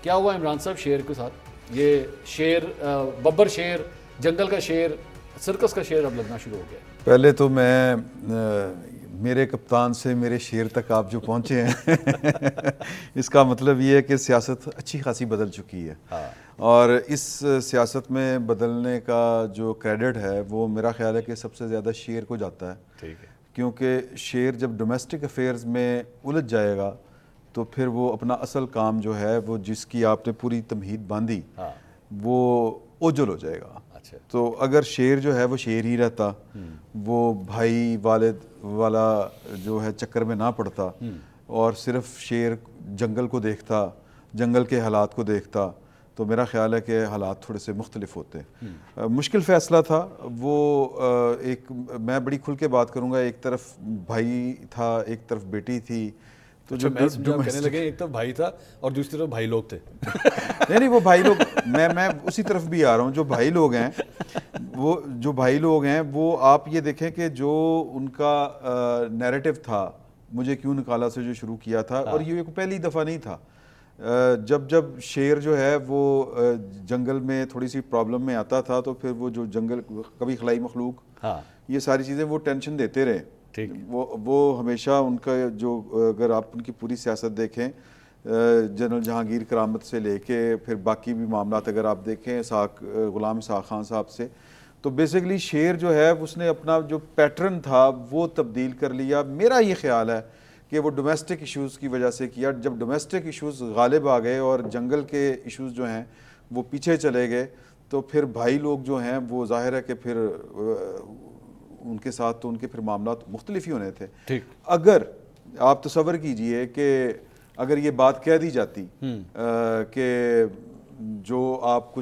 کیا ہوا عمران صاحب شیر کے ساتھ؟ یہ شیر ببر شیر، جنگل کا شیر، سرکس کا شیر اب لگنا شروع ہو گیا. پہلے تو میں میرے کپتان سے میرے شیر تک آپ جو پہنچے ہیں اس کا مطلب یہ ہے کہ سیاست اچھی خاصی بدل چکی ہے. اور اس سیاست میں بدلنے کا جو کریڈٹ ہے وہ میرا خیال ہے کہ سب سے زیادہ شیر کو جاتا ہے. ٹھیک ہے. کیونکہ شیر جب ڈومیسٹک افیئرز میں الجھ جائے گا تو پھر وہ اپنا اصل کام جو ہے وہ جس کی آپ نے پوری تمہید باندھی وہ اوجل ہو جائے گا. تو اگر شیر جو ہے وہ شیر ہی رہتا، وہ بھائی والد والا جو ہے چکر میں نہ پڑتا اور صرف شیر جنگل کو دیکھتا، جنگل کے حالات کو دیکھتا، تو میرا خیال ہے کہ حالات تھوڑے سے مختلف ہوتے. مشکل فیصلہ تھا وہ. ایک میں بڑی کھل کے بات کروں گا، ایک طرف بھائی تھا، ایک طرف بیٹی تھی. تو جو کہنے لگے ایک طرف بھائی تھا اور دوسری طرف بھائی لوگ تھے. نہیں وہ بھائی لوگ، میں اسی طرف بھی آ رہا ہوں. جو بھائی لوگ ہیں وہ آپ یہ دیکھیں کہ جو ان کا نیریٹو تھا مجھے کیوں نکالا سے جو شروع کیا تھا، اور یہ پہلی دفعہ نہیں تھا. جب شیر جو ہے وہ جنگل میں تھوڑی سی پرابلم میں آتا تھا تو پھر وہ جو جنگل کبھی خلائی مخلوق یہ ساری چیزیں وہ ٹینشن دیتے رہے. وہ ہمیشہ ان کا جو اگر آپ ان کی پوری سیاست دیکھیں جنرل جہانگیر کرامت سے لے کے پھر باقی بھی معاملات اگر آپ دیکھیں غلام اسحاق خان صاحب سے، تو بیسیکلی شیر جو ہے اس نے اپنا جو پیٹرن تھا وہ تبدیل کر لیا. میرا یہ خیال ہے کہ وہ ڈومیسٹک ایشوز کی وجہ سے کیا. جب ڈومیسٹک ایشوز غالب آ گئے اور جنگل کے ایشوز جو ہیں وہ پیچھے چلے گئے تو پھر بھائی لوگ جو ہیں وہ ظاہر ہے کہ پھر ان کے ساتھ تو ان کے پھر معاملات مختلف ہی ہونے تھے. اگر آپ تصور کیجئے کہ اگر یہ بات کہہ دی جاتی کہ جو آپ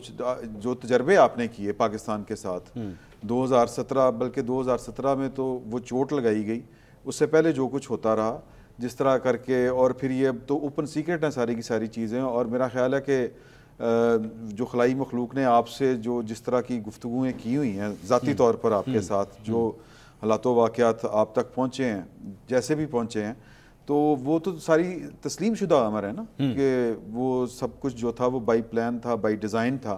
جو تجربے آپ نے کیے پاکستان کے ساتھ 2017 بلکہ 2017 میں تو وہ چوٹ لگائی گئی، اس سے پہلے جو کچھ ہوتا رہا جس طرح کر کے، اور پھر یہ تو اوپن سیکرٹ ہیں ساری کی ساری چیزیں. اور میرا خیال ہے کہ جو خلائی مخلوق نے آپ سے جو جس طرح کی گفتگویں کی ہوئی ہیں ذاتی طور پر آپ کے ساتھ، جو حالات و واقعات آپ تک پہنچے ہیں جیسے بھی پہنچے ہیں، تو وہ تو ساری تسلیم شدہ امر ہے نا کہ وہ سب کچھ جو تھا وہ بائی پلان تھا، بائی ڈیزائن تھا.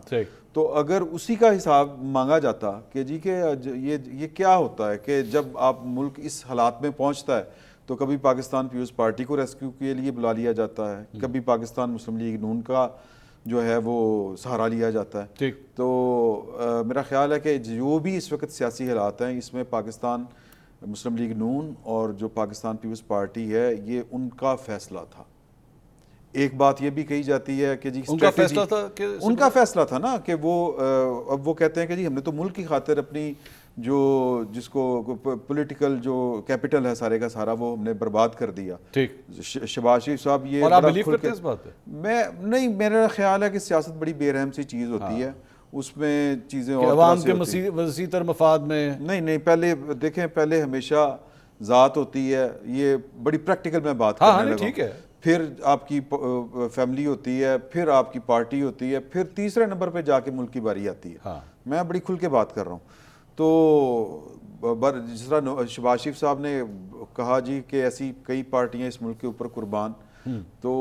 تو اگر اسی کا حساب مانگا جاتا کہ جی کہ یہ کیا ہوتا ہے کہ جب آپ ملک اس حالات میں پہنچتا ہے تو کبھی پاکستان پیپلز پارٹی کو ریسکیو کے لیے بلا لیا جاتا ہے، کبھی پاکستان مسلم لیگ نون کا جو ہے وہ سہارا لیا جاتا ہے. تو میرا خیال ہے کہ جو بھی اس وقت سیاسی حالات ہیں اس میں پاکستان مسلم لیگ نون اور جو پاکستان پیپلز پارٹی ہے یہ ان کا فیصلہ تھا. ایک بات یہ بھی کہی جاتی ہے کہ جی ان کا فیصلہ تھا کہ ان کا فیصلہ تھا نا کہ وہ اب وہ کہتے ہیں کہ جی ہم نے تو ملک کی خاطر اپنی جو جس کو پولیٹیکل جو کیپٹل ہے سارے کا سارا وہ ہم نے برباد کر دیا. شہباز شریف صاحب یہ اور آپ بلیو کرتے ہیں اس بات پہ؟ میں نہیں، میرا خیال ہے کہ سیاست بڑی بے رحم سی چیز ہوتی ہے، اس میں چیزیں اور عوام کے وسیع تر مفاد میں نہیں پہلے دیکھیں، پہلے ہمیشہ ذات ہوتی ہے. یہ بڑی پریکٹیکل میں بات کرنے لگا ہوں. پھر آپ کی فیملی ہوتی ہے، پھر آپ کی پارٹی ہوتی ہے، پھر تیسرے نمبر پہ جا کے ملک کی باری آتی ہے. میں بڑی کھل کے بات کر رہا ہوں. تو جس طرح شہباز شریف صاحب نے کہا جی کہ ایسی کئی پارٹیاں اس ملک کے اوپر قربان، تو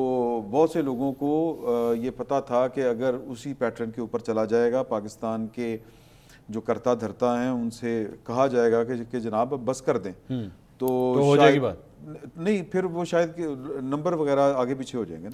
بہت سے لوگوں کو یہ پتہ تھا کہ اگر اسی پیٹرن کے اوپر چلا جائے گا پاکستان کے جو کرتا دھرتا ہیں ان سے کہا جائے گا کہ جناب اب بس کر دیں تو ہو جائے گی بات. نہیں، پھر وہ شاید کہ نمبر وغیرہ آگے پیچھے ہو جائیں گے نا.